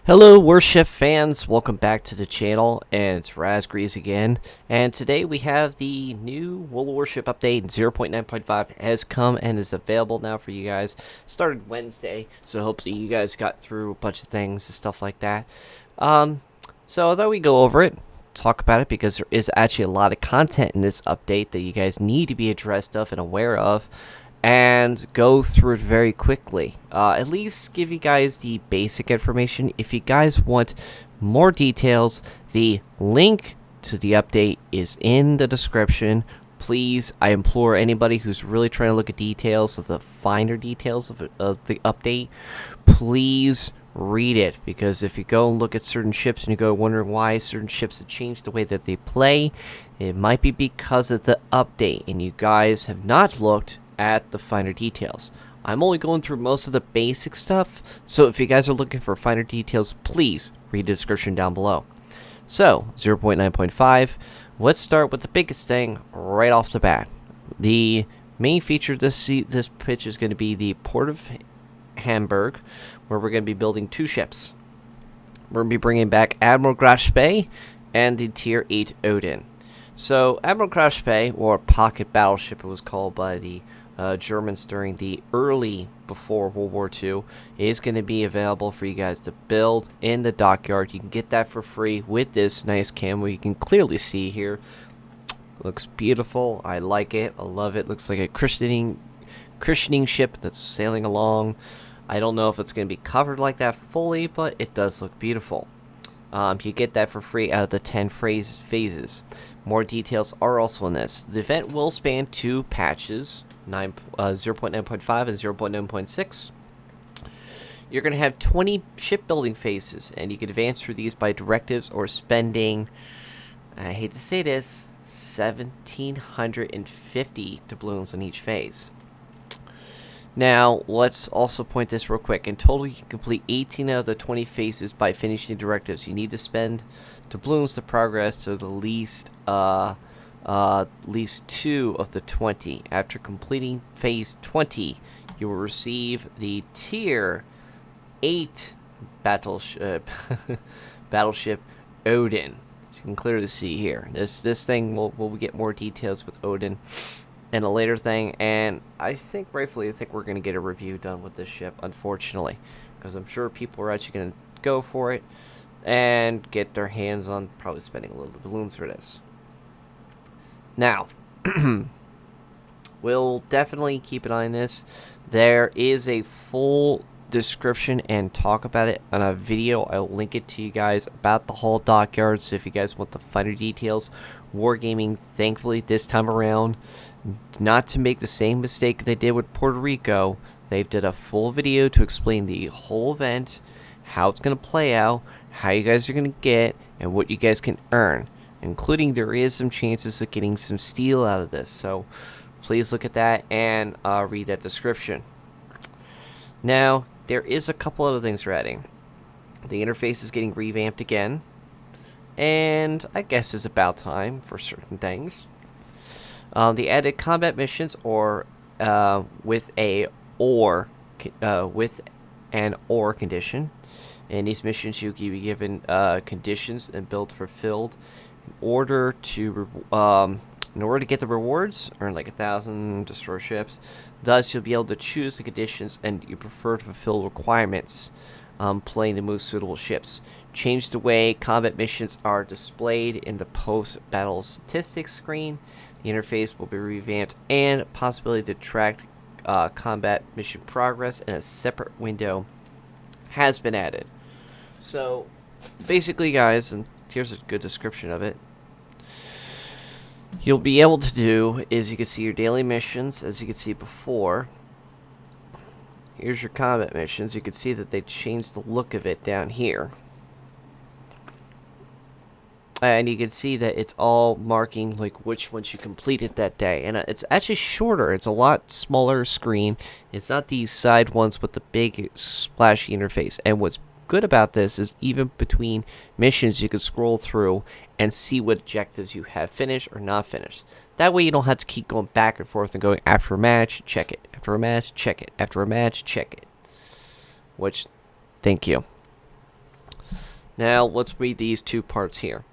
Hello Warship fans, welcome back to the channel, and it's Razgrees again, and today we have the new World Warship update 0.9.5 has come and is available now for you guys. Started Wednesday, so hopefully you guys got through a bunch of things and stuff like that. So I thought we'd go over it, talk about it, because there is actually a lot of content in this update that you guys need to be addressed of and aware of, and go through it very quickly. At least give you guys the basic information. If you guys want more details, the link to the update is in the description. Please, I implore anybody who's really trying to look at details of the finer details of the update, please read it, because if you go and look at certain ships and you go wondering why certain ships have changed the way that they play, it might be because of the update and you guys have not looked at the finer details. I'm only going through most of the basic stuff, so if you guys are looking for finer details, please read the description down below. So 0.9.5, let's start with the biggest thing right off the bat. The main feature of this pitch is going to be the Port of Hamburg, where we're going to be building two ships. We're going to be bringing back Admiral Graf and the Tier 8 Odin. So Admiral Graf, or Pocket Battleship it was called by the Germans during the before World War II, is going to be available for you guys to build in the dockyard. You can get that for free with this nice camo. You can clearly see here. Looks beautiful. I like it. I love it. Looks like a christening ship that's sailing along. I don't know if it's going to be covered like that fully, but it does look beautiful. You get that for free out of the 10 phases. More details are also in this. The event will span two patches, 0.9.5 and 0.9.6. You're going to have 20 shipbuilding phases, and you can advance through these by directives or spending, I hate to say this, 1,750 doubloons on each phase. Now, let's also point this real quick. In total, you can complete 18 out of the 20 phases by finishing directives. You need to spend doubloons to progress to the least 2 of the 20. After completing phase 20, you will receive the Tier 8 battleship Odin. As you can clearly see here. This thing we'll get more details with Odin and a later thing, and I think rightfully we're going to get a review done with this ship, unfortunately, because I'm sure people are actually going to go for it and get their hands on probably spending a little bit of balloons for this. Now, we'll definitely keep an eye on this. There is a full description and talk about it on a video. I'll link it to you guys about the whole dockyard, so if you guys want the finer details. Wargaming, thankfully this time around, not to make the same mistake they did with Puerto Rico, they've did a full video to explain the whole event, how it's going to play out, how you guys are going to get, and what you guys can earn, including there is some chances of getting some steel out of this. So please look at that and read that description. Now, there is a couple other things we're adding. The interface is getting revamped again, and I guess it's about time for certain things. The added combat missions, or with an or condition. In these missions, you can be given conditions and build fulfilled in order to get the rewards. Earn like 1,000, destroy ships. Thus, you'll be able to choose the conditions and you prefer to fulfill requirements, playing the most suitable ships. Change the way combat missions are displayed in the post-battle statistics screen. The interface will be revamped, and possibility to track combat mission progress in a separate window has been added. So, basically, guys, and here's a good description of it. You'll be able to do is you can see your daily missions, as you can see before. Here's your combat missions. You can see that they changed the look of it down here. And you can see that it's all marking like which ones you completed that day. And it's actually shorter. It's a lot smaller screen. It's not these side ones with the big splashy interface. And what's good about this is even between missions you can scroll through and see what objectives you have finished or not finished. That way you don't have to keep going back and forth and going after a match, check it. After a match, check it. After a match, check it. Which, thank you. Now, let's read these two parts here.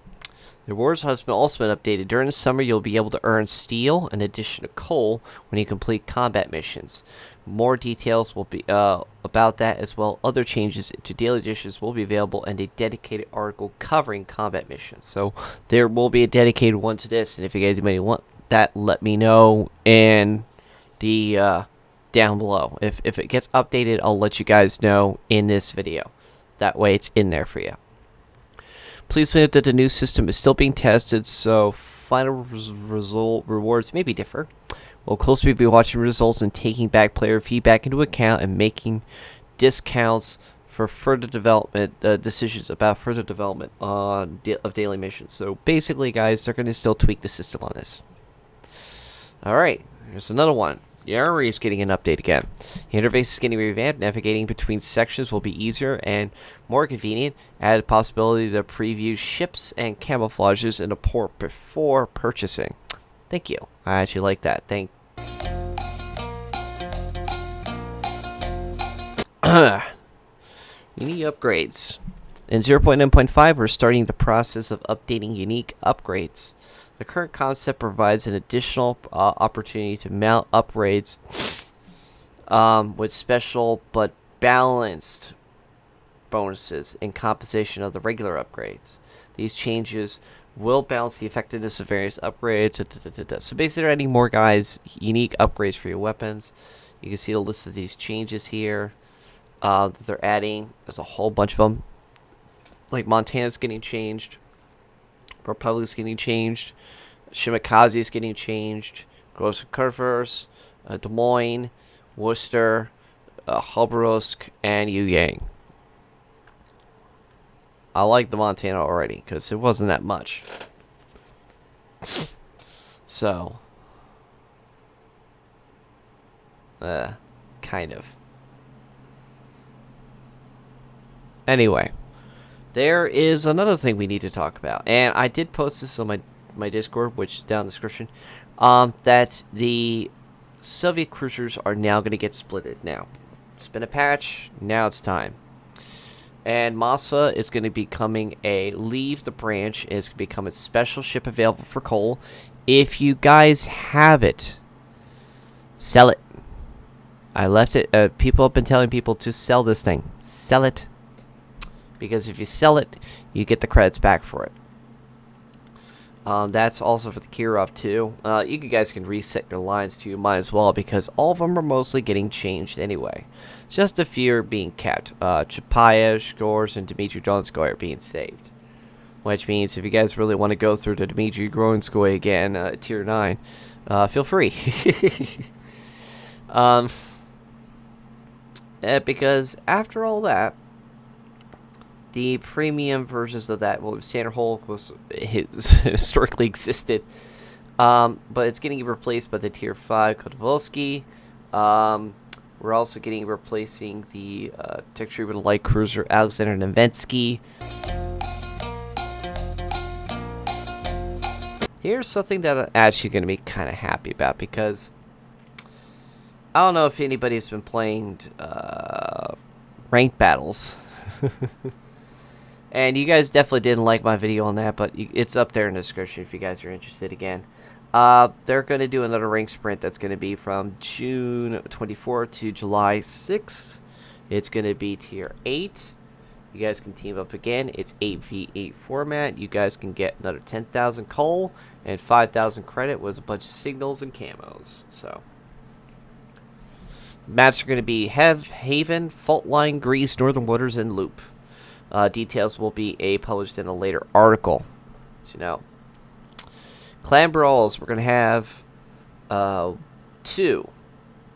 The rewards has also been updated. During the summer, you'll be able to earn steel in addition to coal when you complete combat missions. More details will be about that, as well other changes to daily editions will be available in a dedicated article covering combat missions. So there will be a dedicated one to this, and if you guys may want that, let me know in the down below. If it gets updated, I'll let you guys know in this video. That way it's in there for you. Please note that the new system is still being tested, so final result rewards may be differ. We'll closely be watching results and taking back player feedback into account and making discounts for further development decisions about further development of daily missions. So basically, guys, they're going to still tweak the system on this. All right, here's another one. The armory is getting an update again. The interface is getting revamped. Navigating between sections will be easier and more convenient. Added possibility to preview ships and camouflages in a port before purchasing. Thank you. I actually like that. Unique upgrades. In 0.9.5, we're starting the process of updating unique upgrades. The current concept provides an additional opportunity to mount upgrades with special but balanced bonuses in compensation of the regular upgrades. These changes will balance the effectiveness of various upgrades. So basically, they're adding more unique upgrades for your weapons. You can see the list of these changes here that they're adding. There's a whole bunch of them. Like Montana's getting changed. Republic's getting changed. Shimakaze is getting changed. Gross Curvers, Des Moines, Worcester, Khabarovsk, and Yuyang. I like the Montana already because it wasn't that much. So, kind of. Anyway. There is another thing we need to talk about, and I did post this on my Discord, which is down in the description, that the Soviet cruisers are now going to get splitted now. It's been a patch, now it's time. And Moskva is going to be becoming leave the branch. It's going to become a special ship available for coal. If you guys have it, sell it. I left it, people have been telling people to sell this thing. Sell it. Because if you sell it, you get the credits back for it. That's also for the Kirov too. You guys can reset your lines too. Might as well, because all of them are mostly getting changed anyway. Just a few are being kept. Chapayev, Shkors, and Dmitry Donskoy are being saved. Which means if you guys really want to go through the Dmitry Donskoy again, Tier 9, feel free. Because after all that, the premium versions of that, well, Standard Hulk was historically existed, but it's getting replaced by the Tier 5 Kotovolsky. We're also replacing the texture with light cruiser Alexander Nevensky. Here's something that I'm actually going to be kind of happy about, because I don't know if anybody's been playing ranked battles. And you guys definitely didn't like my video on that, but it's up there in the description if you guys are interested again. They're going to do another rank sprint that's going to be from June 24th to July 6th. It's going to be Tier 8. You guys can team up again. It's 8v8 format. You guys can get another 10,000 coal and 5,000 credit with a bunch of signals and camos. So, maps are going to be Haven, Fault Line, Greece, Northern Waters, and Loop. Details will be published in a later article. So now, Clan Brawls, we're going to have 2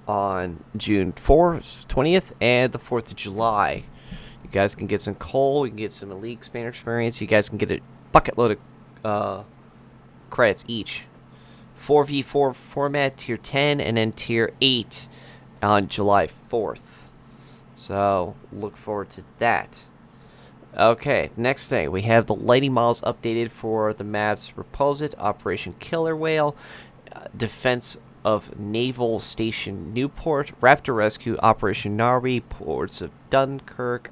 on June 4th, 20th, and the 4th of July. You guys can get some coal, you can get some elite expander experience, you guys can get a bucket load of credits each. 4v4 format, Tier 10, and then Tier 8 on July 4th. So, look forward to that. Okay, next thing, we have the lighting models updated for the maps Repulsit, Operation Killer Whale, Defense of Naval Station Newport, Raptor Rescue, Operation Nari, Ports of Dunkirk,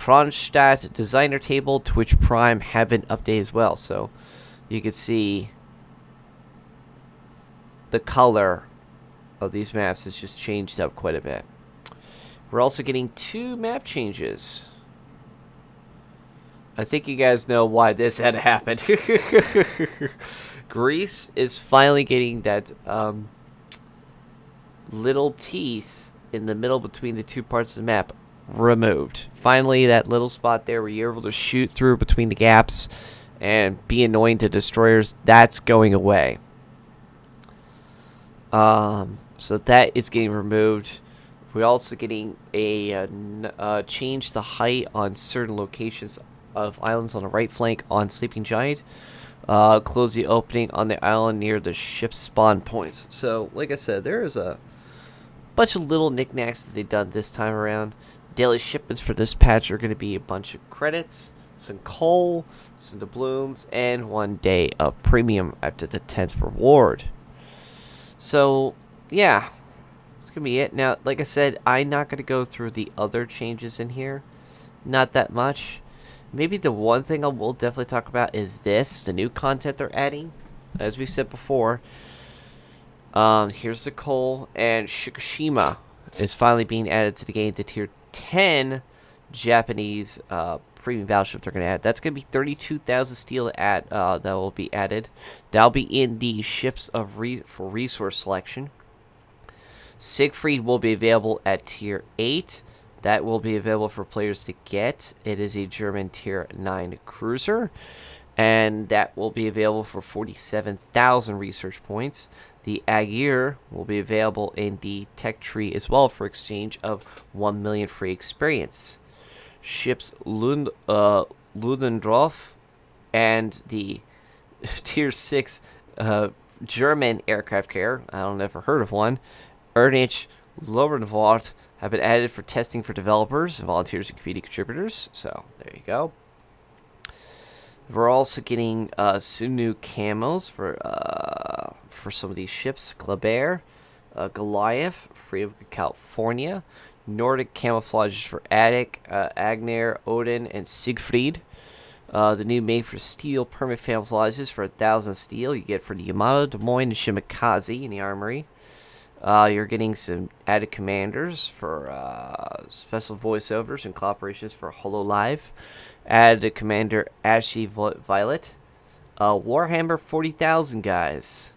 Kronstadt designer table, Twitch Prime have been updated as well. So you can see the color of these maps has just changed up quite a bit. We're also getting 2 map changes. I think you guys know why this had to happen. Greece is finally getting that little teeth in the middle between the 2 parts of the map removed. Finally, that little spot there where you're able to shoot through between the gaps and be annoying to destroyers, that's going away. So that is getting removed. We're also getting a change the height on certain locations of islands on the right flank on Sleeping Giant. Close the opening on the island near the ship spawn points. So, like I said, there is a bunch of little knickknacks that they've done this time around. Daily shipments for this patch are going to be a bunch of credits, some coal, some doubloons, and 1 day of premium after the 10th reward. So, yeah, that's going to be it. Now, like I said, I'm not going to go through the other changes in here. Not that much. Maybe the one thing I will definitely talk about is this, the new content they're adding. As we said before, here's the coal, and Shikushima is finally being added to the game. The tier 10 Japanese premium battleship they're going to add. That's going to be 32,000 steel that will be added. That'll be in the ships of for resource selection. Siegfried will be available at tier 8. That will be available for players to get. It is a German tier 9 cruiser, and that will be available for 47,000 research points. The Agir will be available in the tech tree as well for exchange of 1 million free experience. Ships Ludendorff and the tier 6 German aircraft carrier, I don't ever heard of one, Ernich Lorenwart, have been added for testing for developers, volunteers, and community contributors. So there you go. We're also getting some new camos for some of these ships: Glaber, Goliath, Freedom of California, Nordic camouflages for Attic, Agner, Odin, and Siegfried. The new made for steel permit camouflages for 1,000 steel you get for the Yamato, Des Moines, and Shimakaze in the armory. You're getting some added commanders for special voiceovers and collaborations for HoloLive. Added a commander Ashy Violet. Warhammer 40,000 guys.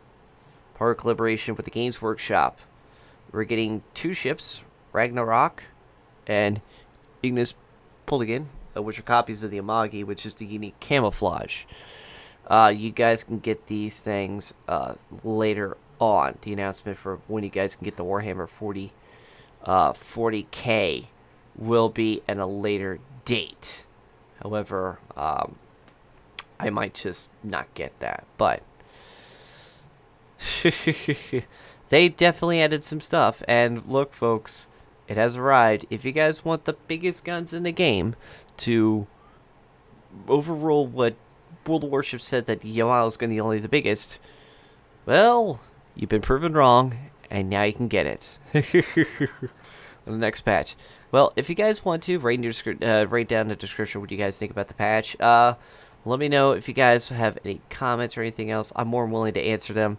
Part of collaboration with the Games Workshop. We're getting 2 ships, Ragnarok and Ignis Pulligan, which are copies of the Amagi, which is the unique camouflage. You guys can get these things later on. The announcement for when you guys can get the Warhammer 40K will be at a later date. However, I might just not get that, but they definitely added some stuff. And look, folks, it has arrived. If you guys want the biggest guns in the game to overrule what World of Warships said that Yamato is going to be only the biggest, well, you've been proven wrong, and now you can get it on the next patch. Well, if you guys want to, write down in the description what you guys think about the patch. Let me know if you guys have any comments or anything else. I'm more than willing to answer them.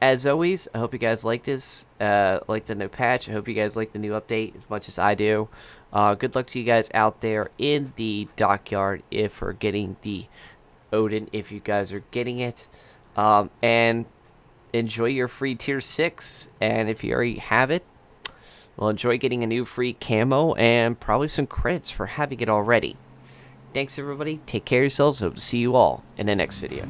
As always, I hope you guys like this, like the new patch. I hope you guys like the new update as much as I do. Good luck to you guys out there in the dockyard if we're getting the Odin, if you guys are getting it. And enjoy your free tier 6. And if you already have it, well, enjoy getting a new free camo and probably some credits for having it already. Thanks, everybody. Take care of yourselves. Hope to see you all in the next video.